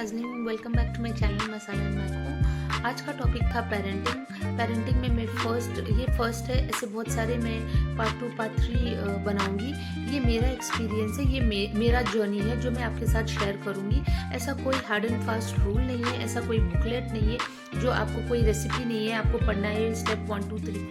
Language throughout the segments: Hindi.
Nazneen, welcome back to my channel masala and मैको। आज का टॉपिक था पेरेंटिंग में मैं फर्स्ट है। ऐसे बहुत सारे मैं पार्ट 2 पार्ट 3 बनाऊंगी। ये मेरा एक्सपीरियंस है, ये मेरा जर्नी है जो मैं आपके साथ शेयर करूंगी। ऐसा कोई हार्ड एंड फास्ट रूल नहीं है, ऐसा कोई बुकलेट नहीं है जो आपको कोई रेसिपी नहीं है आपको पढ़ना है स्टेप 1 2 3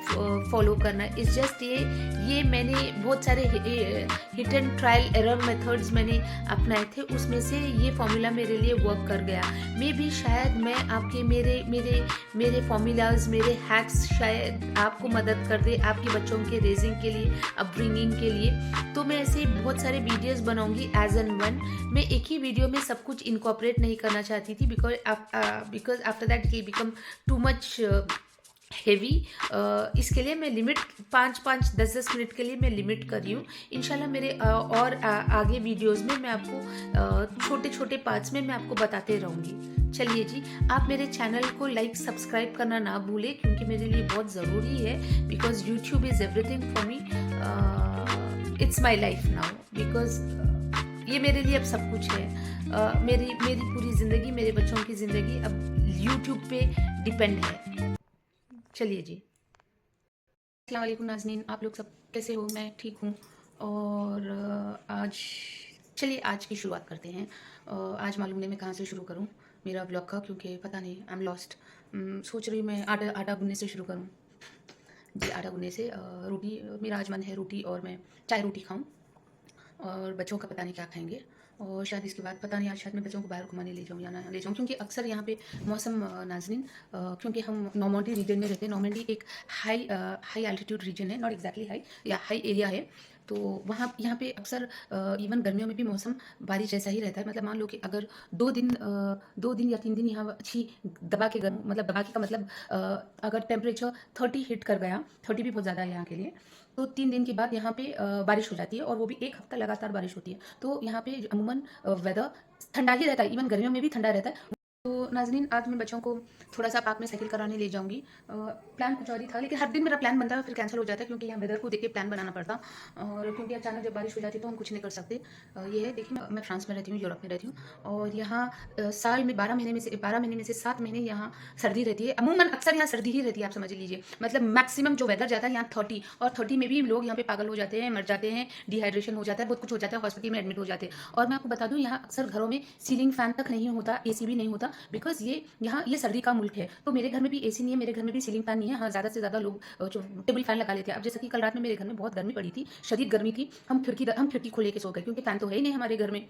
4 फॉलो करना है। इट्स जस्ट ये मैंने बहुत सारे hit and trial error methods मैंने अपनाए थे, उसमें से ये फॉर्मूला मेरे लिए वर्क कर गया। मे भी शायद मैं आपके मेरे फॉर्मूलाज मेरे हैक्स शायद आपको मदद कर दे आपके बच्चों के रेजिंग के लिए, अपब्रिंगिंग के लिए। तो मैं ऐसे बहुत सारे वीडियोस बनाऊंगी एज एंड वन। मैं एक ही वीडियो में सब कुछ इनकॉर्पोरेट नहीं करना चाहती थी because after that it become too much heavy. इसके लिए मैं लिमिट 5-5 10-10 मिनट के लिए मैं लिमिट कर रही हूँ। इंशाल्लाह मेरे आगे वीडियोस में मैं आपको छोटे छोटे पार्ट्स में मैं आपको बताते रहूँगी। चलिए जी, आप मेरे चैनल को लाइक सब्सक्राइब करना ना भूलें क्योंकि मेरे लिए बहुत ज़रूरी है। Because YouTube is everything for me, it's my life now. Because ये मेरे लिए अब सब कुछ है। मेरी पूरी ज़िंदगी, मेरे बच्चों की ज़िंदगी अब यूट्यूब पे डिपेंड है। चलिए जी, अस्सलाम वालेकुम नाज़नीन, आप लोग सब कैसे हो? मैं ठीक हूँ। और आज की शुरुआत करते हैं। आज मालूम नहीं मैं कहाँ से शुरू करूँ मेरा ब्लॉग का, क्योंकि पता नहीं, आई एम लॉस्ट। सोच रही हूँ मैं आटा गूंदने से शुरू करूँ जी। आटा गूंदने से रोटी, मेरा आज मन है रोटी और मैं चाय रोटी खाऊँ। और बच्चों का पता नहीं क्या खाएंगे। और शायद इसके बाद पता नहीं, आज शायद मैं बच्चों को बाहर घुमाने ले जाऊँ या ना ले जाऊँ, क्योंकि अक्सर यहाँ पे मौसम नाज़रीन, क्योंकि हम नॉर्मंडी रीजन में रहते हैं। नॉर्मंडी एक हाई एल्टीट्यूड रीजन है, नॉट एग्जैक्टली हाई या हाई एरिया है। तो वहाँ यहाँ पे अक्सर इवन गर्मियों में भी मौसम बारिश जैसा ही रहता है। मतलब मान लो कि अगर 2 दिन या 3 दिन यहाँ अच्छी दबा के गर्म, मतलब दबा के का मतलब अगर टेम्परेचर 30 हिट कर गया, 30 भी बहुत ज़्यादा है यहाँ के लिए, तो 3 दिन के बाद यहाँ पे बारिश हो जाती है और वो भी 1 हफ्ता लगातार बारिश होती है। तो यहाँ पे अमूमन वेदर ठंडा ही रहता है, इवन गर्मियों में भी ठंडा रहता है। तो नाज़रीन, आज मैं बच्चों को थोड़ा सा पार्क में साइकिल कराने ले जाऊंगी। प्लान कुछ और ही था, लेकिन हर दिन मेरा प्लान बनता है फिर कैंसिल हो जाता है, क्योंकि यहाँ वेदर को देख के प्लान बनाना पड़ता। और क्योंकि अचानक जब बारिश हो जाती है तो हम कुछ नहीं कर सकते। ये है, देखिए मैं फ्रांस में रहती हूँ, यूरोप में रहती हूँ। और यहाँ साल में 12 महीने में से 7 महीने यहाँ सर्दी रहती है। अमूमन अक्सर यहाँ सर्दी ही रहती है, आप समझ लीजिए। मतलब मैक्सिमम जो वेदर जाता है यहाँ 30, और 30 में भी लोग यहाँ पे पागल हो जाते हैं, मर जाते हैं, डिहाइड्रेशन हो जाता है, बहुत कुछ हो जाता है, हॉस्पिटल में एडमिट हो जाते हैं। और मैं आपको बता दूँ, यहाँ अक्सर घरों में सीलिंग फैन तक नहीं होता, एसी भी नहीं होता, बिकॉज ये सर्दी का मुल्क है। तो मेरे घर में भी एसी नहीं है, मेरे घर में भी सीलिंग फैन नहीं है। हाँ, ज़्यादा से ज़्यादा लोग जो टेबल फैन लगा लेते हैं। अब जैसे कि कल रात में मेरे घर में बहुत गर्मी पड़ी थी, शदीद गर्मी थी। हम खिड़की खोले के सो गए, क्योंकि फैन तो है ही नहीं हमारे घर में।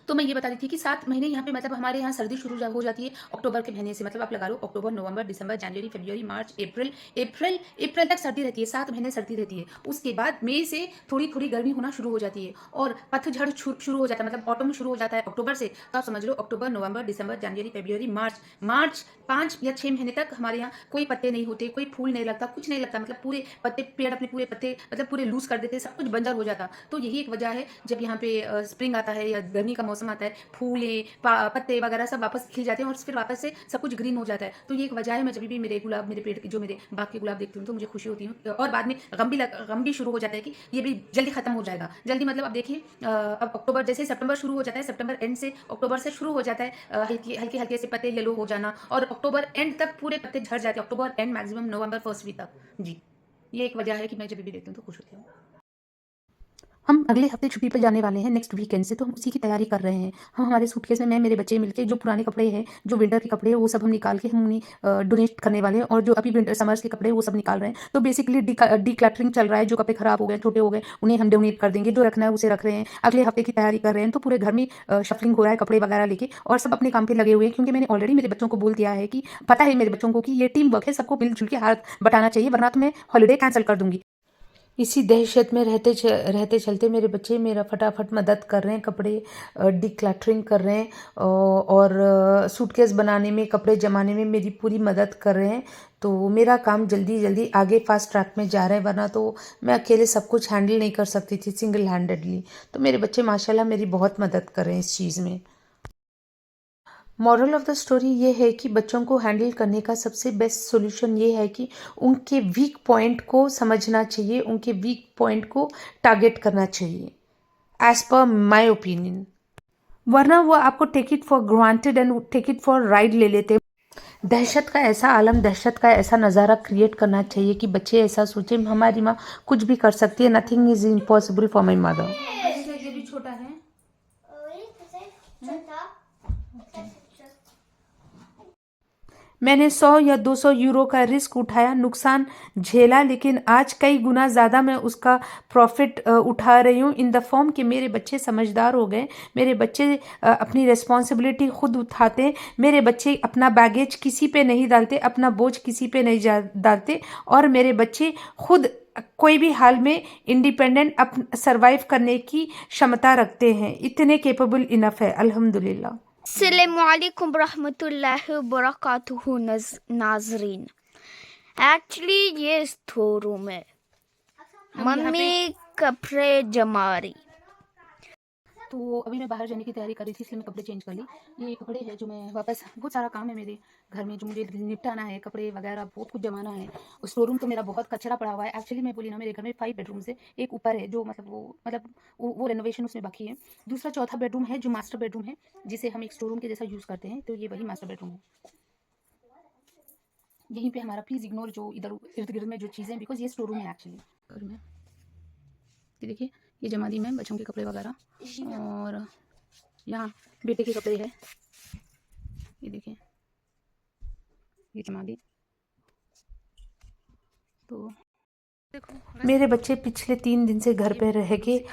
तो मैं ये बता रही थी कि 7 महीने यहाँ पे, मतलब हमारे यहाँ सर्दी शुरू हो जाती है अक्टूबर के महीने से। मतलब आप लगा लो अक्टूबर, नवंबर, दिसंबर, जनवरी, फरवरी, मार्च, अप्रैल तक सर्दी रहती है। 7 महीने सर्दी रहती है। उसके बाद मई से थोड़ी थोड़ी गर्मी होना शुरू हो जाती है और पतझड़ शुरू हो जाता है, मतलब ऑटम शुरू हो जाता है अक्टूबर से। तो आप समझ लो अक्टूबर, नवंबर, दिसंबर, जनवरी, फरवरी, मार्च 5 या 6 महीने तक हमारे यहाँ कोई पत्ते नहीं होते, कोई फूल नहीं लगता, कुछ नहीं लगता। मतलब पूरे पत्ते, पेड़ अपने पूरे पत्ते मतलब पूरे लूज कर देते, सब कुछ बंजर हो जाता। तो यही एक वजह है, जब यहाँ पे स्प्रिंग आता है या गर्मी का मौसम आता है, फूलें पत्ते वगैरह सब वापस खिल जाते हैं और फिर वापस से सब कुछ ग्रीन हो जाता है। तो ये एक वजह है। मैं जब भी मेरे गुलाब, मेरे पेड़ की, जो मेरे बाग के गुलाब देखती हूँ तो मुझे खुशी होती है। और बाद में गम भी शुरू हो जाता है कि ये भी जल्दी खत्म हो जाएगा। जल्दी मतलब अब देखिए, अब अक्टूबर, जैसे सितंबर शुरू हो जाता है, सितंबर एंड से अक्टूबर से शुरू हो जाता है हल्के हल्के से पत्ते येलो हो जाना, और अक्टूबर एंड तक पूरे पत्ते झड़ जाते हैं। October and maximum November first week तक जी। ये एक वजह है कि मैं जब भी देखती हूँ तो खुश होती हूँ। हम अगले हफ्ते छुट्टी पर जाने वाले हैं, नेक्स्ट वीकेंड से, तो हम उसी की तैयारी कर रहे हैं। हम हमारे सूटकेस में, मैं मेरे बच्चे मिलके, जो पुराने कपड़े हैं, जो विंटर के कपड़े हैं, वो सब हम निकाल के हम उन्हें डोनेट करने वाले हैं। और जो अभी विंटर समर्स के कपड़े हैं वो सब निकाल रहे हैं। तो बेसिकली डिक्लटरिंग चल रहा है। जो कपड़े खराब हो गए, छोटे हो गए, उन्हें हम डोनेट कर देंगे। जो रखना है उसे रख रहे हैं। अगले हफ्ते की तैयारी कर रहे हैं। तो पूरे घर में शफलिंग हो रहा है कपड़े वगैरह लेके, और सब अपने काम पे लगे हुए हैं। क्योंकि मैंने ऑलरेडी मेरे बच्चों को बोल दिया है कि पता है मेरे बच्चों को कि ये टीम वर्क है, सबको मिलजुल के हाथ बटाना चाहिए, वरना तो मैं हॉलीडे कैंसिल कर दूंगी। इसी दहशत में रहते चलते मेरे बच्चे मेरा फटाफट मदद कर रहे हैं, कपड़े डिक्लटरिंग कर रहे हैं, और सूटकेस बनाने में, कपड़े जमाने में मेरी पूरी मदद कर रहे हैं। तो मेरा काम जल्दी जल्दी आगे फास्ट ट्रैक में जा रहा है, वरना तो मैं अकेले सब कुछ हैंडल नहीं कर सकती थी सिंगल हैंडेडली। तो मेरे बच्चे माशाल्लाह मेरी बहुत मदद कर रहे हैं इस चीज़ में। मॉरल ऑफ द स्टोरी ये है कि बच्चों को हैंडल करने का सबसे बेस्ट सोल्यूशन ये है कि उनके वीक पॉइंट को समझना चाहिए, उनके वीक पॉइंट को टारगेट करना चाहिए, एज पर माई ओपिनियन। वरना वो आपको take it for granted and take it for ride ले लेते। दहशत का ऐसा आलम, दहशत का ऐसा नज़ारा क्रिएट करना चाहिए कि बच्चे ऐसा सोचें हमारी माँ कुछ भी कर सकती है, nothing is impossible for my mother. ये भी छोटा है। मैंने 100 या 200 यूरो का रिस्क उठाया, नुकसान झेला, लेकिन आज कई गुना ज़्यादा मैं उसका प्रॉफिट उठा रही हूँ इन द फॉर्म कि मेरे बच्चे समझदार हो गए, मेरे बच्चे अपनी रिस्पॉन्सिबिलिटी खुद उठाते हैं, मेरे बच्चे अपना बैगेज किसी पे नहीं डालते, अपना बोझ किसी पे नहीं डालते, और मेरे बच्चे खुद कोई भी हाल में इंडिपेंडेंट अप सर्वाइव करने की क्षमता रखते हैं, इतने केपेबल इनफ है अल्हम्दुलिल्लाह। अस्सलामुअलैकुम रहमतुल्लाहि व बरकातुहू नाजरीन। एक्चुअली ये स्टोर रूम है, मम्मी कपड़े जमा रही। तो अभी मैं बाहर जाने की तैयारी कर रही थी, इसलिए मैं कपड़े चेंज कर ली। ये कपड़े हैं जो मैं वापस, बहुत सारा काम है मेरे घर में जो मुझे निपटाना है, कपड़े वगैरह बहुत कुछ जमाना है। और स्टोर रूम तो मेरा बहुत कचरा पड़ा हुआ है। एक्चुअली मैं बोली ना, मेरे घर में 5 बेडरूम्स है, एक ऊपर है जो वो रेनोवेशन उसमें बाकी है। दूसरा चौथा बेडरूम है जो मास्टर बेडरूम है, जिसे हम एक स्टोर रूम के जैसा यूज़ करते हैं, तो ये वही मास्टर बेडरूम है। यहीं पे हमारा, प्लीज़ इग्नोर जो इधर इर्द गिर्द में जो चीज़ें, बिकॉज ये स्टोर रूम है एक्चुअली। घर में ये देखिए, ये जमा दी मैं बच्चों के कपड़े वगैरह, और यहाँ बेटे के कपड़े हैं, ये देखिए, ये जमा दी। तो मेरे बच्चे पिछले 3 दिन से घर पे रह के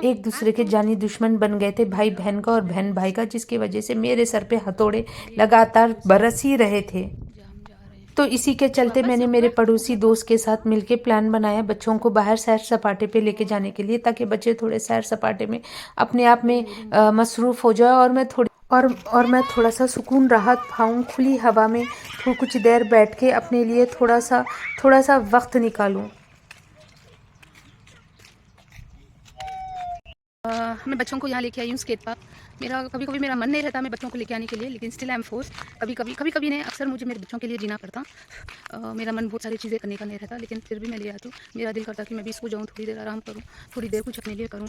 एक दूसरे के जानी दुश्मन बन गए थे, भाई बहन का और बहन भाई का, जिसकी वजह से मेरे सर पे हथौड़े लगातार बरस ही रहे थे। तो इसी के चलते मैंने मेरे पड़ोसी दोस्त के साथ मिलके प्लान बनाया बच्चों को बाहर सैर सपाटे पे लेके जाने के लिए, ताकि बच्चे थोड़े सैर सपाटे में अपने आप में मसरूफ़ हो जाए, और मैं थोड़ा सा सुकून राहत पाऊँ, खुली हवा में कुछ देर बैठ के अपने लिए थोड़ा सा वक्त निकालूँ। मैं बच्चों को यहाँ लेके आई हूँ स्केट पार्क। मेरा कभी कभी मेरा मन नहीं रहता मैं बच्चों को लेके आने के लिए, लेकिन स्टिल आई एम फोर्स। कभी कभी नहीं, अक्सर मुझे मेरे बच्चों के लिए जीना पड़ता। मेरा मन बहुत सारी चीज़ें करने का नहीं रहता, लेकिन फिर भी मैं ले आती हूँ। मेरा दिल करता कि मैं भी सो जाऊँ, थोड़ी देर आराम करूँ, थोड़ी देर कुछ अपने लिए करूँ,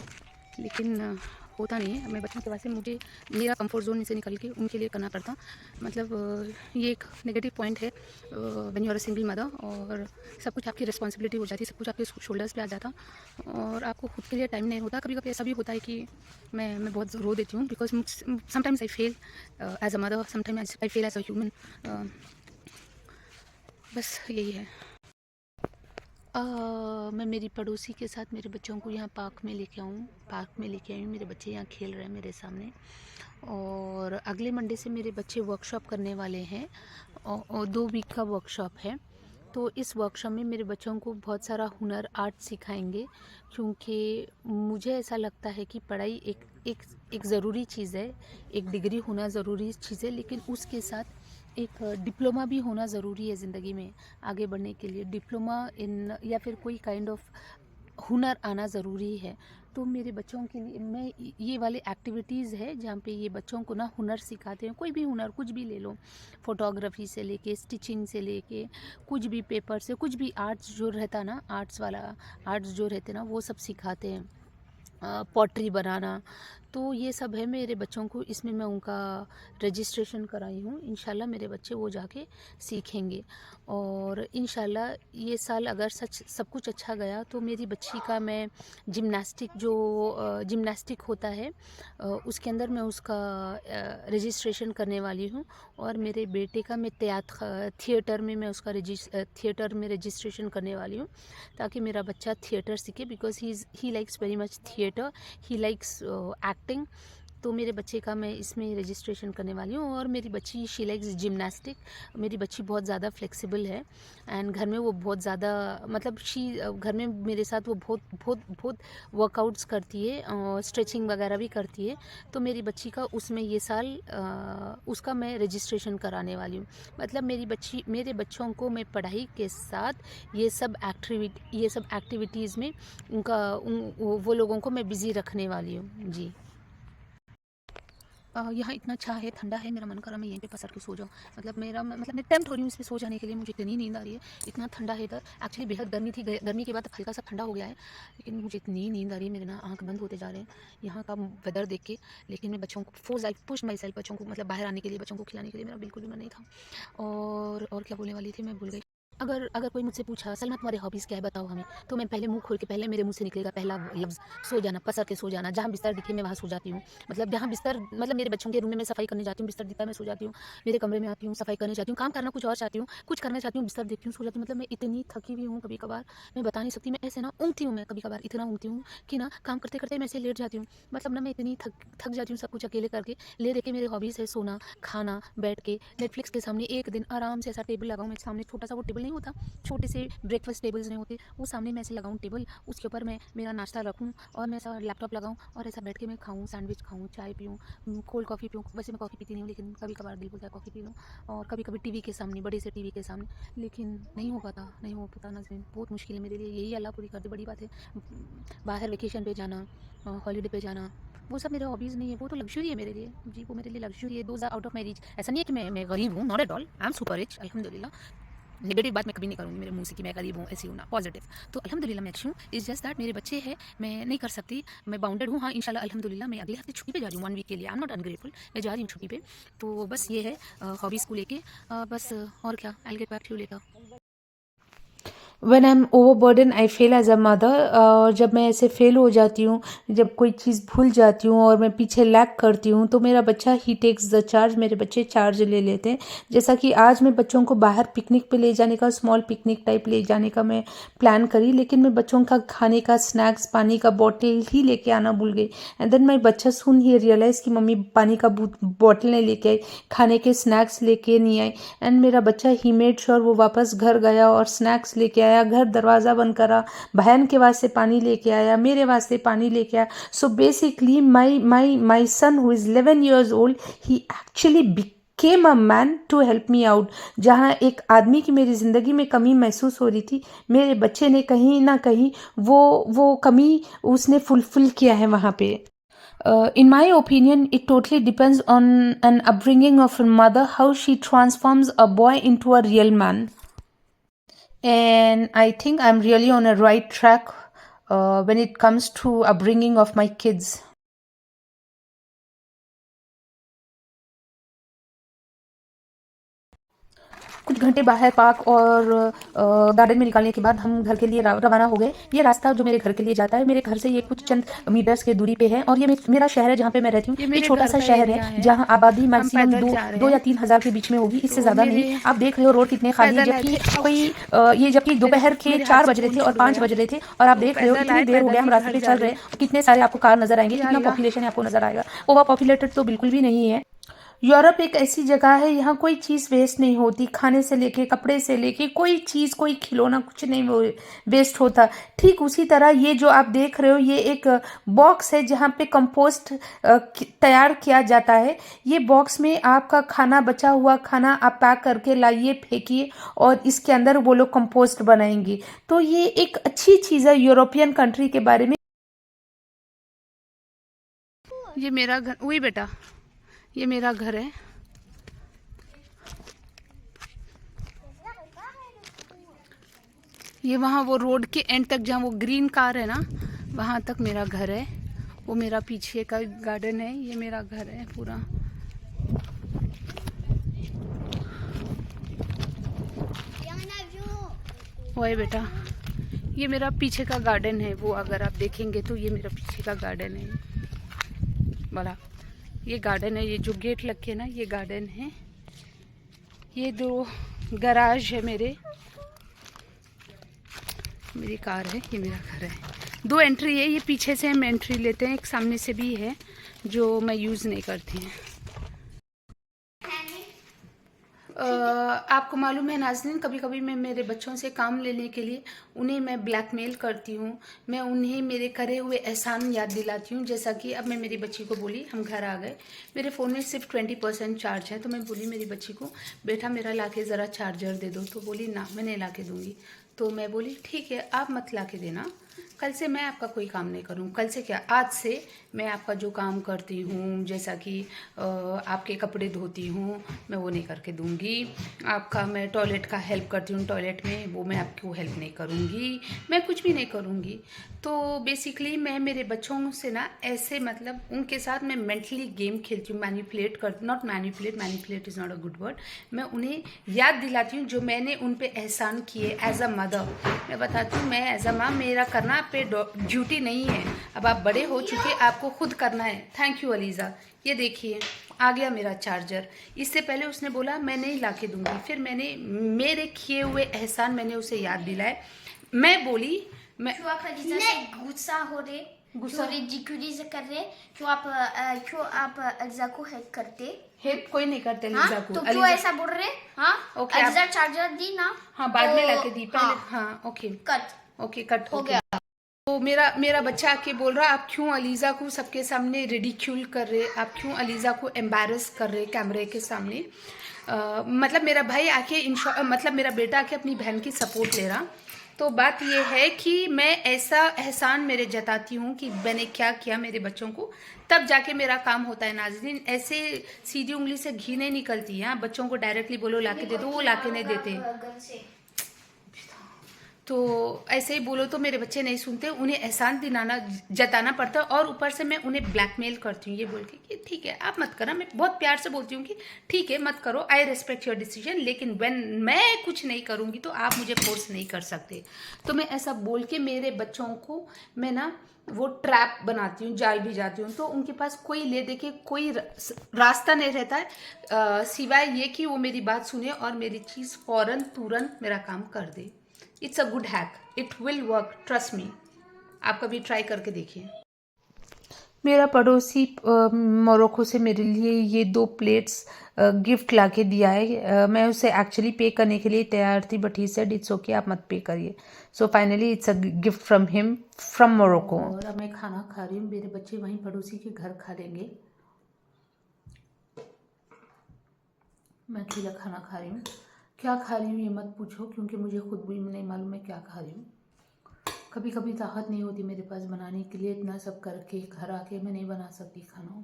लेकिन होता नहीं है। मैं बच्चों के वास्ते मुझे मेरा कंफर्ट जोन से निकल के उनके लिए करना पड़ता। मतलब ये एक नेगेटिव पॉइंट है when you are a single mother, और सब कुछ आपकी रिस्पॉन्सिबिलिटी हो जाती है, सब कुछ आपके शोल्डर्स पे आ जाता, और आपको खुद के लिए टाइम नहीं होता। कभी कभी ऐसा भी होता है कि मैं बहुत रो देती हूँ, because sometimes I fail as a mother, sometimes I fail as a human. बस यही है। मैं मेरी पड़ोसी के साथ मेरे बच्चों को यहाँ पार्क में लेके आई हूँ। मेरे बच्चे यहाँ खेल रहे हैं मेरे सामने, और अगले मंडे से मेरे बच्चे वर्कशॉप करने वाले हैं, और 2 वीक का वर्कशॉप है। तो इस वर्कशॉप में मेरे बच्चों को बहुत सारा हुनर, आर्ट सिखाएंगे, क्योंकि मुझे ऐसा लगता है कि पढ़ाई एक ज़रूरी चीज़ है, एक डिग्री होना ज़रूरी चीज़ है, लेकिन उसके साथ एक डिप्लोमा भी होना ज़रूरी है ज़िंदगी में आगे बढ़ने के लिए। डिप्लोमा इन, या फिर कोई काइंड ऑफ हुनर आना ज़रूरी है। तो मेरे बच्चों के लिए मैं ये वाले एक्टिविटीज़ है जहाँ पे ये बच्चों को ना हुनर सिखाते हैं। कोई भी हुनर, कुछ भी ले लो, फोटोग्राफी से लेके स्टिचिंग से लेके कुछ भी, पेपर से कुछ भी, आर्ट्स जो रहता ना, आर्ट्स जो रहते ना, वो सब सिखाते हैं। पॉटरी बनाना, तो ये सब है मेरे बच्चों को। इसमें मैं उनका रजिस्ट्रेशन कराई हूँ। इंशाल्लाह मेरे बच्चे वो जाके सीखेंगे, और इंशाल्लाह ये साल अगर सब कुछ अच्छा गया तो मेरी बच्ची का मैं जिम्नास्टिक होता है, उसके अंदर मैं उसका रजिस्ट्रेशन करने वाली हूँ। और मेरे बेटे का मैं थिएटर में मैं उसका थिएटर में रजिस्ट्रेशन करने वाली हूँ, ताकि मेरा बच्चा थिएटर सीखे, because he likes very much theatre, he likes acting. तो मेरे बच्चे का मैं इसमें रजिस्ट्रेशन करने वाली हूँ। और मेरी बच्ची शी लाइक्स जिम्नास्टिक। मेरी बच्ची बहुत ज़्यादा फ्लेक्सिबल है, एंड घर में वो बहुत ज़्यादा, मतलब घर में मेरे साथ वो बहुत बहुत बहुत वर्कआउट्स करती है, और स्ट्रेचिंग वगैरह भी करती है। तो मेरी बच्ची का उसमें ये साल उसका मैं रजिस्ट्रेशन कराने वाली हूँ। मतलब मेरे बच्चों को मैं पढ़ाई के साथ ये सब एक्टिविटीज़ में वो लोगों को मैं बिज़ी रखने वाली हूँ जी। यहाँ इतना अच्छा है, ठंडा है, मेरा मन करा मैं यहीं पे पसर के सो जाऊँ। मतलब मैं टेम्प्ट हो रही हूँ इस पे सो जाने के लिए, मुझे इतनी नींद आ रही है, इतना ठंडा है इधर। एक्चुअली बेहद गर्मी थी, गर्मी के बाद हल्का सा ठंडा हो गया है, लेकिन मुझे इतनी नींद आ रही है, मेरे ना आँख बंद होते जा रहे हैं यहाँ का वेदर देख के। लेकिन मैं बच्चों को पुश माई सेल्फ, बच्चों को मतलब बाहर आने के लिए, बच्चों को खिलाने के लिए मेरा बिल्कुल भी मन नहीं था। और क्या बोलने वाली थी मैं भूल गई। अगर कोई मुझसे पूछा सलमा तुम्हारे हॉबीज़ क्या है बताओ हमें, तो मैं पहले मुंह खोल के पहले मेरे मुंह से निकलेगा पहला लफ्ज़ सो जाना, पसर के सो जाना। जहाँ बिस्तर दिखे मैं वहाँ सो जाती हूँ। मतलब जहाँ बिस्तर मतलब मेरे बच्चों के रूम में मैं सफाई करने जाती हूँ, बिस्तर दिखता है मैं सो जाती हूँ। मेरे कमरे में आती हूँ, सफाई करने जाती हूँ, काम करना कुछ और चाहती हूँ, कुछ करना चाहती हूँ, बिस्तर देखती हूँ, सो जाती हूँ। मतलब मैं इतनी थकी हुई हूँ कभी कभार, मैं बता नहीं सकती। मैं ऐसे ना ऊँगती हूँ, मैं कभी कभार इतना ऊँगती हूँ कि ना काम करते करते मैं ऐसे लेट जाती हूँ। मतलब ना मैं इतनी थक जाती हूँ सब कुछ अकेले करके। ले दे के मेरे हॉबीज़ है सोना, खाना, बैठ के नेटफ्लिक्स के सामने एक दिन आराम से ऐसा टेबल लगाऊँ, मेरे सामने छोटा सा वो टेबल नहीं होता, छोटे से ब्रेकफास्ट टेबल्स नहीं होते, वो सामने मैं ऐसे लगाऊँ टेबल, उसके ऊपर मैं मेरा नाश्ता रखूँ और मैं ऐसा लैपटॉप लगाऊँ और ऐसा बैठ के मैं खाऊँ, सैंडविच खाऊँ, चाय पीऊँ, कोल्ड कॉफ़ी पीऊँ। वैसे मैं कॉफ़ी पीती नहीं हूँ, लेकिन कभी कभार दिल बोलता है कॉफ़ी पी लूँ। और कभी कभी टीवी के सामने, बड़े से टीवी के सामने, लेकिन नहीं हो पाता नाज़रीन, बहुत मुश्किल है मेरे लिए। यही अल्लाह पूरी कर दे, बड़ी बात है। बाहर वेकेशन पे जाना, हॉलीडे पे जाना, वो सब मेरे हॉबीज़ नहीं है, वो तो लग्जरी है मेरे लिए जी, वो मेरे लिए लग्जरी है। Those are out of my reach. ऐसा नहीं है कि मैं गरीब हूँ, not at all, I am super rich अल्हम्दुलिल्लाह। नेगेटिव बात मैं कभी नहीं करूँगी मेरे मुंह से कि मैं गरीब हूँ, ऐसी हूँ ना, पॉजिटिव। तो अल्हम्दुलिल्लाह मैं अच्छी हूँ। इट्स जस्ट दैट मेरे बच्चे हैं, मैं नहीं कर सकती, मैं बाउंडेड हूँ। हाँ इंशाल्लाह अल्हम्दुलिल्लाह मैं अगले हफ्ते छुट्टी पे जा रही हूँ 1 वीक के लिए। आई एम नॉट अनग्रेटफुल, मैं जा रही हूँ छुट्टी पे। तो बस ये है हॉबीज़ को लेके, बस और क्या, I will get back to you later. When I'm overburdened, I fail as a mother. और जब मैं ऐसे फेल हो जाती हूँ, जब कोई चीज़ भूल जाती हूँ और मैं पीछे लैग करती हूँ, तो मेरा बच्चा ही टेक्स द चार्ज, मेरे बच्चे चार्ज ले लेते हैं। जैसा कि आज मैं बच्चों को बाहर पिकनिक पे ले जाने का, स्मॉल पिकनिक टाइप ले जाने का मैं प्लान करी, लेकिन मैं बच्चों का खाने का स्नैक्स, पानी का बॉटल ही लेके आना भूल गई। एंड देन माई बच्चा सुन ही रियलाइज़ कि मम्मी पानी का बॉटल नहीं लेके आई, खाने के स्नैक्स लेके नहीं आई। एंड मेरा बच्चा ही मेड श्योर वो वापस घर गया और स्नैक्स लेके आया, घर दरवाज़ा बंद करा, बहन के वास्ते पानी लेके आया, मेरे वास्ते पानी लेके आया। So basically my son who is 11 years old, he actually became a man to help me out। जहाँ एक आदमी की मेरी ज़िंदगी में कमी महसूस हो रही थी, मेरे बच्चे ने कहीं ना कहीं वो कमी उसने फुलफिल किया है वहाँ पे। In my opinion, it totally depends on an upbringing of a mother, how she transforms a boy into a real man. And I think I'm really on a right track when it comes to upbringing of my kids. कुछ घंटे बाहर पार्क और गार्डन में निकालने के बाद हम घर के लिए रवाना हो गए। ये रास्ता जो मेरे घर के लिए जाता है, मेरे घर से ये कुछ चंद मीटर्स के दूरी पे है, और ये मेरा शहर है जहाँ पे मैं रहती हूँ। ये छोटा सा शहर है जहाँ आबादी मैक्सिमम 2 या 3 हज़ार के बीच में होगी, इससे ज़्यादा नहीं। आप देख रहे हो रोड कितने खाली है, जबकि दोपहर के 4 बज रहे थे और 5 बज रहे थे, और आप देख रहे हो इतनी देर हो गया हम रास्ते पे चल रहे हैं, कितने सारे आपको कार नजर आएंगे, कितना पॉपुलेशन है आपको नजर आएगा। ओवर पॉपुलेटेड तो बिल्कुल भी नहीं है। यूरोप एक ऐसी जगह है, यहाँ कोई चीज़ वेस्ट नहीं होती, खाने से लेके कपड़े से लेके कोई चीज़, कोई खिलौना, कुछ नहीं वेस्ट होता। ठीक उसी तरह ये जो आप देख रहे हो, ये एक बॉक्स है जहाँ पे कंपोस्ट तैयार किया जाता है। ये बॉक्स में आपका खाना, बचा हुआ खाना आप पैक करके लाइए, फेंकिए, और इसके अंदर वो लोग कंपोस्ट बनाएंगे। तो ये एक अच्छी चीज़ है यूरोपियन कंट्री के बारे में। ये मेरा घर, वही बेटा, ये मेरा घर है। ये वहाँ वो रोड के एंड तक जहाँ वो ग्रीन कार है ना, वहाँ तक मेरा घर है। वो मेरा पीछे का गार्डन है, ये मेरा घर है पूरा। वो है बेटा, ये मेरा पीछे का गार्डन है। वो अगर आप देखेंगे तो ये मेरा पीछे का गार्डन है बड़ा, ये गार्डन है। ये जो गेट लग के ना, ये गार्डन है। ये 2 गराज है मेरी कार है, ये मेरा घर है। 2 एंट्री है, ये पीछे से हम एंट्री लेते हैं, एक सामने से भी है जो मैं यूज़ नहीं करती हैं। आपको मालूम है नाज़रीन, कभी कभी मैं मेरे बच्चों से काम लेने के लिए उन्हें मैं ब्लैकमेल करती हूँ। मैं उन्हें मेरे करे हुए एहसान याद दिलाती हूँ। जैसा कि अब मैं मेरी बच्ची को बोली, हम घर आ गए, मेरे फ़ोन में सिर्फ 20% चार्ज है, तो मैं बोली मेरी बच्ची को, बेटा मेरा लाके ज़रा चार्जर दे दो। तो बोली ना, मैं नहीं ला के दूँगी। तो मैं बोली ठीक है, आप मत ला के देना, कल से मैं आपका कोई काम नहीं करूँ। कल से क्या, आज से मैं आपका जो काम करती हूँ, जैसा कि आपके कपड़े धोती हूँ, मैं वो नहीं करके दूँगी। आपका मैं टॉयलेट का हेल्प करती हूँ टॉयलेट में, वो मैं आपको हेल्प नहीं करूँगी। मैं कुछ भी नहीं करूँगी। तो बेसिकली मैं मेरे बच्चों से ना ऐसे, मतलब उनके साथ मैं मेंटली गेम खेलती हूँ, मैनिपुलेट कर, not manipulate is not a good word. मैं उन्हें याद दिलाती हूँ जो मैंने उन पे एहसान किए एज अ मदर। मैं बताती हूँ, मैं एज अ माँ, मेरा करना आप पे ड्यूटी नहीं है। अब आप बड़े हो चुके, आपको खुद करना है। Thank you Aliza. ये देखिए आ गया मेरा चार्जर। इससे पहले उसने बोला मैं नहीं ला के दूँगी, फिर मैंने मेरे किए हुए एहसान मैंने उसे याद दिलाए। मैं बोली, मैं क्यों आप अलीजा से गुस्सा हो रहे, गुस्सा क्यों रिडिकुलिस कर रहे, क्यों आप अलीजा को हेल्प करते? हेल्प कोई नहीं करते हाँ, अलीज़ा को। तो क्यों ऐसा बोल रहे? हाँ, ओके, अलीजा चार्जर दी ना? हाँ बाद में लाके दी, पहले हाँ, हाँ ओके कट ओके कट हो ओके। गया। तो मेरा बच्चा आके बोल रहा, आप क्यों अलीज़ा को सबके सामने रिडिक्यूल कर रहे, आप क्यों अलीज़ा को एम्बैरस कर रहे कैमरे के सामने। मतलब मेरा भाई आके मतलब मेरा बेटा आके अपनी बहन की सपोर्ट ले रहा। तो बात ये है कि मैं ऐसा एहसान मेरे जताती हूँ कि मैंने क्या किया मेरे बच्चों को, तब जाके मेरा काम होता है नाज़रीन। ऐसे सीधी उंगली से घी नहीं निकलती है। बच्चों को डायरेक्टली बोलो लाके दे दो, वो लाके नहीं देते। तो ऐसे ही बोलो तो मेरे बच्चे नहीं सुनते, उन्हें एहसान दिलाना जताना पड़ता है। और ऊपर से मैं उन्हें ब्लैकमेल करती हूँ ये बोल के कि ठीक है आप मत करना। मैं बहुत प्यार से बोलती हूँ कि ठीक है मत करो, आई रेस्पेक्ट योर डिसीजन, लेकिन व्हेन मैं कुछ नहीं करूँगी तो आप मुझे फोर्स नहीं कर सकते। तो मैं ऐसा बोल के मेरे बच्चों को मैं ना वो ट्रैप बनाती हूँ, जाल भी जाती हूँ। तो उनके पास कोई ले दे के कोई रास्ता नहीं रहता है सिवाय ये कि वो मेरी बात सुने और मेरी चीज़ फ़ौरन तुरंत मेरा काम कर दे। It's a good hack, it will work, trust me. आप कभी ट्राई करके देखिए। मेरा पड़ोसी मोरक्को से मेरे लिए ये 2 प्लेट्स गिफ्ट लाके दिया है। मैं उसे एक्चुअली पे करने के लिए तैयार थी, but he said it's okay, आप मत पे करिए। So finally it's a gift from him from Morocco. और अब मैं खाना खा रही हूँ, मेरे बच्चे वहीं पड़ोसी के घर खा लेंगे। मैं अकेला खाना खा रही हूँ। क्या खा रही हूँ ये मत पूछो, क्योंकि मुझे खुद भी नहीं मालूम मैं क्या खा रही हूँ। कभी कभी ताकत नहीं होती मेरे पास बनाने के लिए, इतना सब करके घर आके मैं नहीं बना सकती खाना।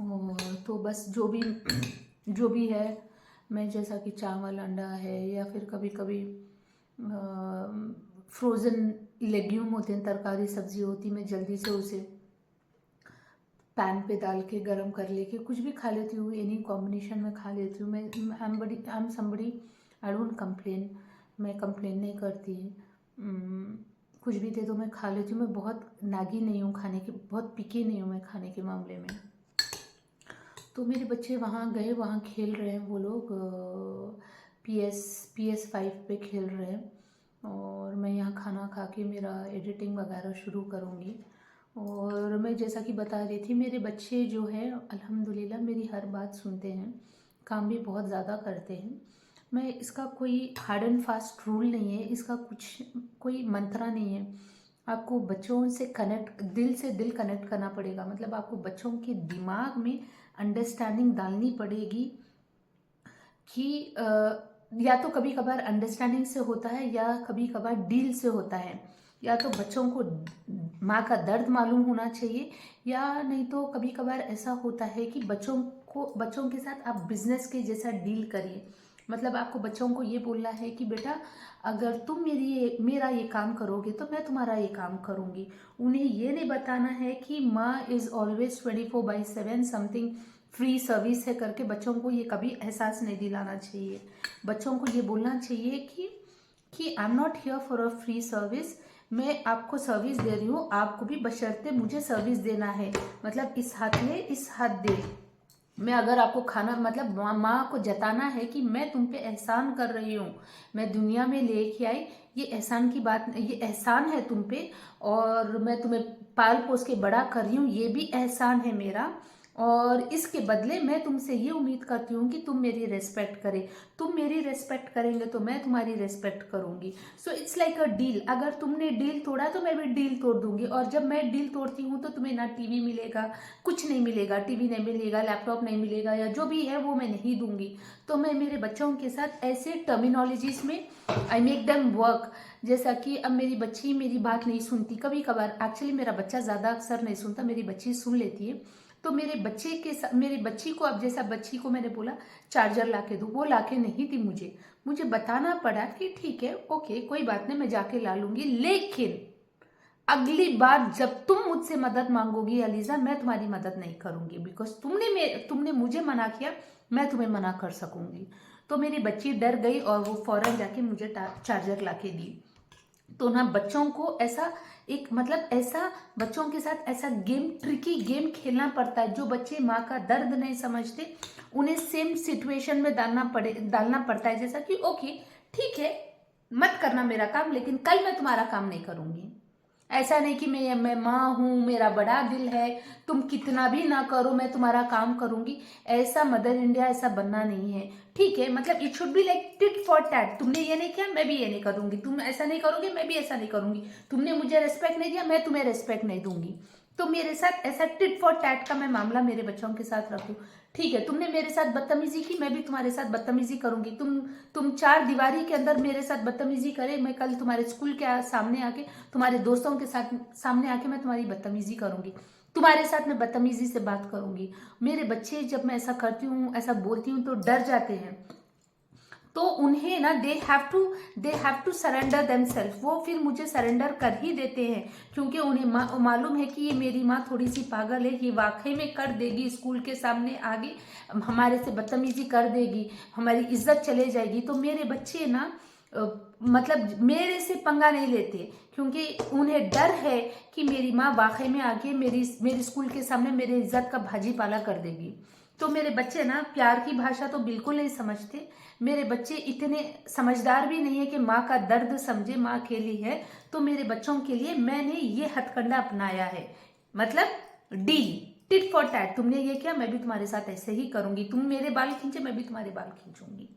और तो बस जो भी है, मैं जैसा कि चावल अंडा है, या फिर कभी कभी फ्रोज़न लेग्यूम होते हैं, तरकारी सब्जी होती, मैं जल्दी से उसे पैन पे डाल के गरम कर लेके कुछ भी खा लेती हूँ। एनी कॉम्बिनेशन में खा लेती हूँ। मैं I am somebody, I don't complain, मैं कंप्लेन नहीं करती। कुछ भी दे दो मैं खा लेती हूँ। मैं बहुत नागी नहीं हूँ खाने की, बहुत पिकी नहीं हूँ मैं खाने के मामले में। तो मेरे बच्चे वहाँ गए, वहाँ खेल रहे हैं वो लोग, PS5 पे खेल रहे हैं। और मैं यहाँ खाना खा के मेरा एडिटिंग वगैरह शुरू करूँगी। और मैं जैसा कि बता रही थी, मेरे बच्चे जो है अल्हम्दुलिल्लाह मेरी हर बात सुनते हैं, काम भी बहुत ज़्यादा करते हैं। मैं इसका कोई हार्ड एंड फास्ट रूल नहीं है, इसका कोई मंत्रा नहीं है। आपको बच्चों से दिल से दिल कनेक्ट करना पड़ेगा। मतलब आपको बच्चों के दिमाग में अंडरस्टैंडिंग डालनी पड़ेगी कि या तो कभी कभार अंडरस्टैंडिंग से होता है, या कभी कभार डील से होता है। या तो बच्चों को माँ का दर्द मालूम होना चाहिए, या नहीं तो कभी कभार ऐसा होता है कि बच्चों के साथ आप बिजनेस के जैसा डील करिए। मतलब आपको बच्चों को ये बोलना है कि बेटा अगर तुम मेरा ये काम करोगे तो मैं तुम्हारा ये काम करूँगी। उन्हें ये नहीं बताना है कि माँ is always 24/7 something free service है करके। बच्चों को ये कभी एहसास नहीं दिलाना चाहिए। बच्चों को ये बोलना चाहिए कि I am not here for a free service, मैं आपको सर्विस दे रही हूँ, आपको भी बशर्ते मुझे सर्विस देना है। मतलब इस हाथ ले इस हाथ दे। मैं अगर आपको खाना, मतलब माँ को जताना है कि मैं तुम पे एहसान कर रही हूँ, मैं दुनिया में लेके आई, ये एहसान की बात, ये एहसान है तुम पे, और मैं तुम्हें पाल पोस के बड़ा कर रही हूँ, ये भी एहसान है मेरा। और इसके बदले मैं तुमसे ये उम्मीद करती हूँ कि तुम मेरी रेस्पेक्ट करें। तुम मेरी रेस्पेक्ट करेंगे तो मैं तुम्हारी रेस्पेक्ट करूँगी। So it's like a deal. अगर तुमने डील तोड़ा तो मैं भी डील तोड़ दूंगी। और जब मैं डील तोड़ती हूँ तो तुम्हें ना टीवी मिलेगा, कुछ नहीं मिलेगा, टीवी नहीं मिलेगा, लैपटॉप नहीं मिलेगा, या जो भी है वो मैं नहीं दूंगी। तो मैं मेरे बच्चों के साथ ऐसे टर्मिनोलॉजीज में आई मेक देम वर्क। जैसा कि अब मेरी बच्ची मेरी बात नहीं सुनती, कभी कभार एक्चुअली मेरा बच्चा ज़्यादा अक्सर नहीं सुनता, मेरी बच्ची सुन लेती है। तो मेरी बच्ची को, अब जैसा बच्ची को मैंने बोला चार्जर ला के दो, वो ला के नहीं दी मुझे बताना पड़ा कि ठीक है ओके कोई बात नहीं मैं जाके ला लूंगी, लेकिन अगली बार जब तुम मुझसे मदद मांगोगी अलीजा, मैं तुम्हारी मदद नहीं करूंगी, बिकॉज तुमने मुझे मना किया, मैं तुम्हें मना कर सकूंगी। तो मेरी बच्ची डर गई और वो फौरन जाके मुझे चार्जर ला के दी। तो ना बच्चों को ऐसा बच्चों के साथ ऐसा ट्रिकी गेम खेलना पड़ता है। जो बच्चे माँ का दर्द नहीं समझते उन्हें सेम सिचुएशन में डालना पड़ता है, जैसा कि ओके ठीक है मत करना मेरा काम, लेकिन कल मैं तुम्हारा काम नहीं करूंगी। ऐसा नहीं कि मैं माँ हूँ, मेरा बड़ा दिल है, तुम कितना भी ना करो मैं तुम्हारा काम करूंगी। ऐसा मदर इंडिया ऐसा बनना नहीं है, ठीक है। मतलब it should be like tit for tat, तुमने ये नहीं किया मैं भी ये नहीं करूंगी, तुम ऐसा नहीं करोगे मैं भी ऐसा नहीं करूंगी, तुमने मुझे रेस्पेक्ट नहीं दिया मैं तुम्हें रेस्पेक्ट नहीं दूंगी। तो मेरे साथ ऐसा टिट फॉर टैट का मैं मामला मेरे बच्चों के साथ रखूं, ठीक है। तुमने मेरे साथ बदतमीजी की, मैं भी तुम्हारे साथ बदतमीजी करूंगी। तुम चार दीवारी के अंदर मेरे साथ बदतमीजी करे, मैं कल तुम्हारे स्कूल के सामने आके, तुम्हारे दोस्तों के साथ सामने आके मैं तुम्हारी बदतमीजी करूंगी, तुम्हारे साथ मैं बदतमीजी से बात करूंगी। मेरे बच्चे जब मैं ऐसा करती हूँ ऐसा बोलती हूँ तो डर जाते हैं। तो उन्हें ना they have to surrender themselves, वो फिर मुझे सरेंडर कर ही देते हैं, क्योंकि उन्हें मालूम है कि ये मेरी माँ थोड़ी सी पागल है, ये वाकई में कर देगी, स्कूल के सामने आगे हमारे से बदतमीजी कर देगी, हमारी इज्जत चले जाएगी। तो मेरे बच्चे ना मतलब मेरे से पंगा नहीं लेते, क्योंकि उन्हें डर है कि मेरी माँ वाकई में आके मेरी स्कूल के सामने मेरी इज्जत का भाजी पाला कर देगी। तो मेरे बच्चे ना प्यार की भाषा तो बिल्कुल नहीं समझते। मेरे बच्चे इतने समझदार भी नहीं है कि माँ का दर्द समझे, माँ अकेली है। तो मेरे बच्चों के लिए मैंने ये हथकंडा अपनाया है, मतलब डील, टिट फॉर टैट। तुमने ये किया मैं भी तुम्हारे साथ ऐसे ही करूंगी, तुम मेरे बाल खींचे मैं भी तुम्हारे बाल खींचूंगी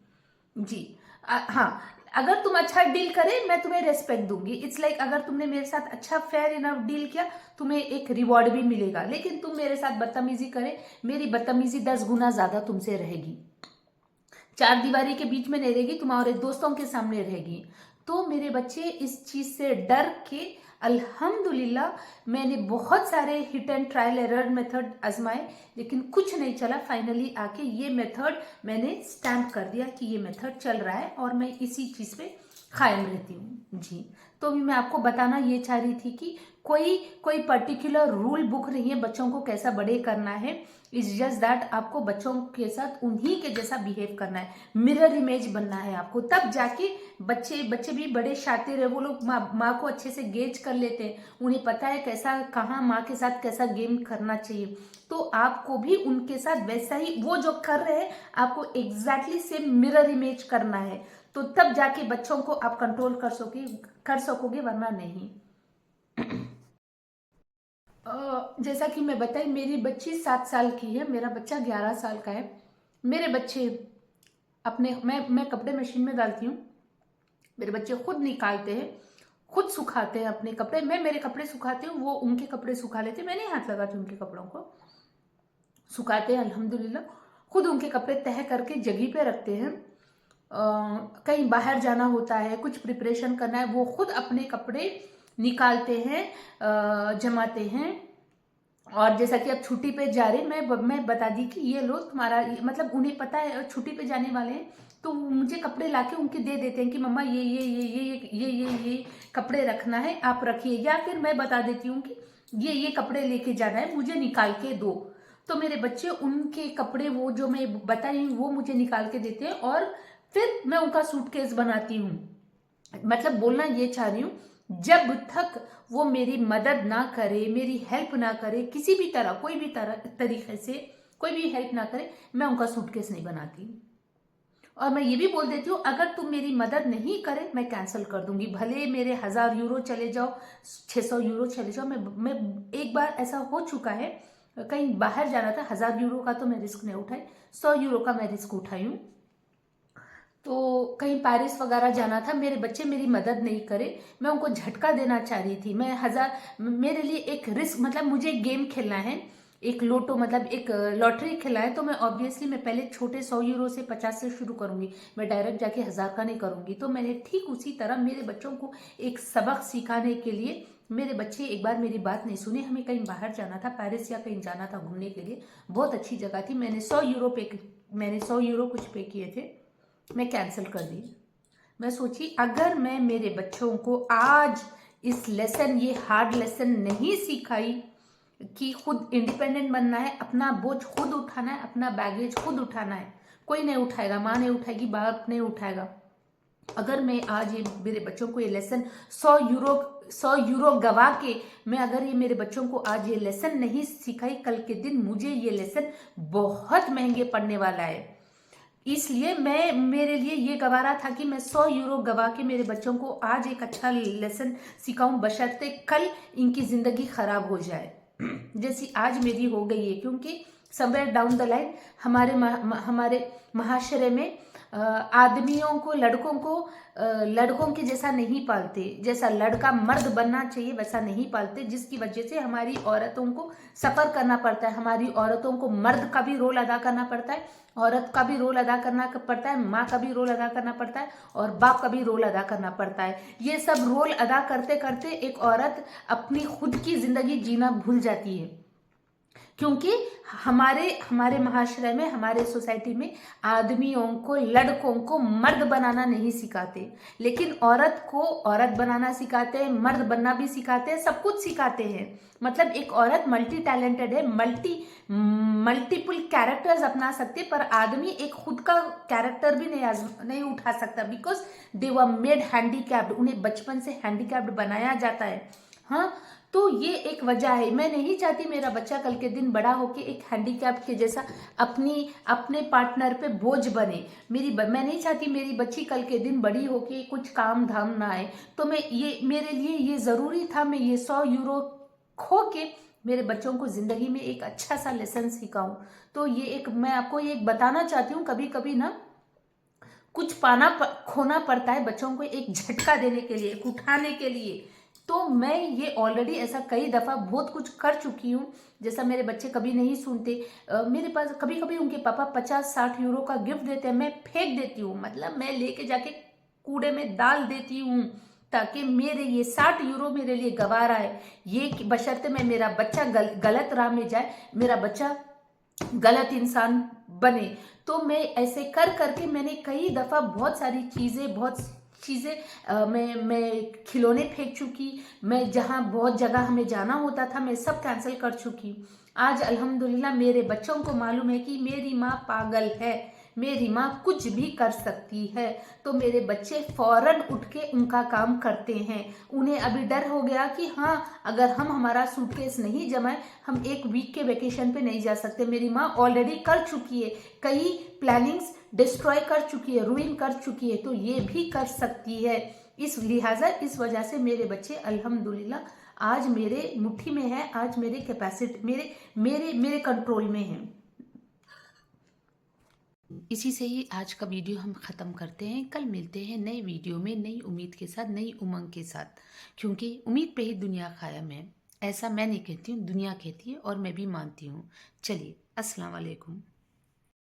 जी। हाँ, अगर तुम अच्छा डील करे मैं तुम्हें रेस्पेक्ट दूंगी। इट्स लाइक अगर तुमने मेरे साथ अच्छा फेयर इनफ डील किया तुम्हें एक रिवॉर्ड भी मिलेगा, लेकिन तुम मेरे साथ बदतमीजी करे मेरी बदतमीजी 10 गुना ज्यादा तुमसे रहेगी, चार दीवारी के बीच में नहीं रहेगी, तुम्हारे दोस्तों के सामने रहेगी। तो मेरे बच्चे इस चीज से डर के अल्हम्दुलिल्लाह मैंने बहुत सारे hit and trial error method आजमाए, लेकिन कुछ नहीं चला। फाइनली आके ये मेथड मैंने स्टैम्प कर दिया कि ये मेथड चल रहा है और मैं इसी चीज पे कायम रहती हूँ जी। तो मैं आपको बताना ये चाह रही थी कि कोई पर्टिकुलर रूल बुक नहीं है बच्चों को कैसा बड़े करना है। इट्स जस्ट दैट आपको बच्चों के साथ उन्हीं के जैसा बिहेव करना है, मिरर इमेज बनना है आपको, तब जाके बच्चे भी बड़े शातिर है। वो लोग माँ को अच्छे से गेज कर लेते हैं, उन्हें पता है कैसा कहाँ माँ के साथ कैसा गेम करना चाहिए। तो आपको भी उनके साथ वैसा ही वो जो कर रहे हैं आपको एग्जैक्टली सेम मिरर इमेज करना है, तो तब जाके बच्चों को आप कंट्रोल कर सकोगे, वरना नहीं। जैसा कि मैं बताई मेरी बच्ची 7 साल की है, मेरा बच्चा 11 साल का है। मेरे बच्चे अपने मैं कपड़े मशीन में डालती हूँ, मेरे बच्चे खुद निकालते हैं, खुद सुखाते हैं अपने कपड़े। मैं मेरे कपड़े सुखाती हूँ, वो उनके कपड़े सुखा लेते हैं, मैं नहीं हाथ लगाती उनके कपड़ों को, सुखाते हैं अल्हम्दुलिल्लाह। खुद उनके कपड़े तह करके जगह पे रखते हैं। कहीं बाहर जाना होता है, कुछ प्रिपरेशन करना है, वो खुद अपने कपड़े निकालते हैं, जमाते हैं। और जैसा कि अब छुट्टी पे जा रहे, मैं बता दी कि ये लो तुम्हारा, मतलब उन्हें पता है छुट्टी पे जाने वाले हैं, तो मुझे कपड़े लाके उनके दे देते हैं कि मम्मा ये कपड़े रखना है आप रखिए, या फिर मैं बता देती हूँ कि ये कपड़े लेके जाना है मुझे निकाल के दो। तो मेरे बच्चे उनके कपड़े वो जो मैं बताई वो मुझे निकाल के देते हैं और फिर मैं उनका सूटकेस बनाती हूँ। मतलब बोलना ये चाह रही हूँ, जब तक वो मेरी मदद ना करे, मेरी हेल्प ना करे, किसी भी तरह कोई भी तरीके से कोई भी हेल्प ना करे, मैं उनका सूटकेस नहीं बनाती। और मैं ये भी बोल देती हूँ अगर तुम मेरी मदद नहीं करे मैं कैंसिल कर दूंगी, भले मेरे 1000 यूरो चले जाओ, 600 यूरो चले जाओ। मैं एक बार ऐसा हो चुका है, कहीं बाहर जाना था, 1000 यूरो का तो मैं रिस्क नहीं उठाई, 100 यूरो का मैं रिस्क उठाई हूँ। तो कहीं पेरिस वगैरह जाना था, मेरे बच्चे मेरी मदद नहीं करे, मैं उनको झटका देना चाह रही थी। मेरे लिए एक रिस्क, मतलब मुझे गेम खेलना है, एक लोटो मतलब एक लॉटरी खिलाए तो मैं ऑब्वियसली मैं पहले छोटे 100 यूरो से 50 से शुरू करूंगी, मैं डायरेक्ट जाके 1000 का नहीं करूंगी। तो मैंने ठीक उसी तरह मेरे बच्चों को एक सबक सिखाने के लिए, मेरे बच्चे एक बार मेरी बात नहीं सुने, हमें कहीं बाहर जाना था, पेरिस या कहीं जाना था घूमने के लिए, बहुत अच्छी जगह थी, मैंने 100 यूरो कुछ पे किए थे, मैं कैंसिल कर दी। मैं सोची अगर मैं मेरे बच्चों को आज इस लेसन, ये हार्ड लेसन नहीं सिखाई कि खुद इंडिपेंडेंट बनना है, अपना बोझ खुद उठाना है, अपना बैगेज खुद उठाना है, कोई नहीं उठाएगा, माँ नहीं उठाएगी, बाप नहीं उठाएगा। अगर मैं आज ये मेरे बच्चों को ये लेसन 100 यूरो गवा के मैं अगर ये मेरे बच्चों को आज ये लेसन नहीं सिखाई, कल के दिन मुझे ये लेसन बहुत महंगे पड़ने वाला है। इसलिए मैं, मेरे लिए ये गवारा था कि मैं 100 यूरो गवा के मेरे बच्चों को आज एक अच्छा लेसन सिखाऊं, बशर्ते कल इनकी जिंदगी खराब हो जाए जैसी आज मेरी हो गई है। क्योंकि समवेयर डाउन द लाइन हमारे महाशरे में आदमियों को, लड़कों के जैसा नहीं पालते, जैसा लड़का मर्द बनना चाहिए वैसा नहीं पालते, जिसकी वजह से हमारी औरतों को सफ़र करना पड़ता है। हमारी औरतों को मर्द का भी रोल अदा करना पड़ता है, औरत का भी रोल अदा करना पड़ता है, माँ का भी रोल अदा करना पड़ता है, और बाप का भी रोल अदा करना पड़ता है। ये सब रोल अदा करते करते एक औरत अपनी खुद की जिंदगी जीना भूल जाती है। क्योंकि हमारे महाशय में, हमारे सोसाइटी में आदमियों को, लड़कों को मर्द बनाना नहीं सिखाते, लेकिन औरत को औरत बनाना सिखाते हैं, मर्द बनना भी सिखाते हैं, सब कुछ सिखाते हैं। मतलब एक औरत मल्टी टैलेंटेड है, मल्टीपल कैरेक्टर्स अपना सकते, पर आदमी एक खुद का कैरेक्टर भी नहीं उठा सकता, because they were made handicapped, उन्हें बचपन से हैंडीकैप्ड बनाया जाता है। हाँ, तो ये एक वजह है। मैं नहीं चाहती मेरा बच्चा कल के दिन बड़ा होके एक हैंडीकैप के जैसा अपने पार्टनर पे बोझ बने। मैं नहीं चाहती मेरी बच्ची कल के दिन बड़ी होके कुछ काम धाम ना आए। तो मेरे लिए ये ज़रूरी था, मैं ये 100 यूरो खो के मेरे बच्चों को ज़िंदगी में एक अच्छा सा लेसन सिखाऊं। तो मैं आपको ये बताना चाहती हूँ, कभी कभी ना कुछ खोना पड़ता है बच्चों को एक झटका देने के लिए, एक उठाने के लिए। तो मैं ये ऑलरेडी ऐसा कई दफ़ा बहुत कुछ कर चुकी हूँ। जैसा मेरे बच्चे कभी नहीं सुनते, मेरे पास कभी कभी उनके पापा 50-60 यूरो का गिफ्ट देते हैं, मैं फेंक देती हूँ, मतलब मैं लेके जाके कूड़े में डाल देती हूँ, ताकि मेरे ये 60 यूरो मेरे लिए गवारा है। ये बशर्ते मेरा बच्चा गलत राह में जाए, मेरा बच्चा गलत इंसान बने। तो मैं ऐसे कर करके मैंने कई दफ़ा बहुत सारी चीज़ें मैं खिलौने फेंक चुकी, मैं जहाँ बहुत जगह हमें जाना होता था मैं सब कैंसिल कर चुकी। आज अल्हम्दुलिल्लाह मेरे बच्चों को मालूम है कि मेरी माँ पागल है, मेरी माँ कुछ भी कर सकती है। तो मेरे बच्चे फौरन उठ के उनका काम करते हैं। उन्हें अभी डर हो गया कि हाँ, अगर हमारा सूटकेस नहीं जमाए, हम एक वीक के वेकेशन पे नहीं जा सकते। मेरी माँ ऑलरेडी कर चुकी है, कई प्लानिंग्स डिस्ट्रॉय कर चुकी है, रूइन कर चुकी है, तो ये भी कर सकती है। इस वजह से मेरे बच्चे अल्हम्दुलिल्लाह आज मेरे मुट्ठी में है, आज मेरे कैपेसिटी मेरे कंट्रोल में है। इसी से ही आज का वीडियो हम ख़त्म करते हैं। कल मिलते हैं नए वीडियो में, नई उम्मीद के साथ, नई उमंग के साथ, क्योंकि उम्मीद पे ही दुनिया कायम है। ऐसा मैं नहीं कहती हूँ, दुनिया कहती है और मैं भी मानती हूँ। चलिए, अस्सलाम वालेकुम।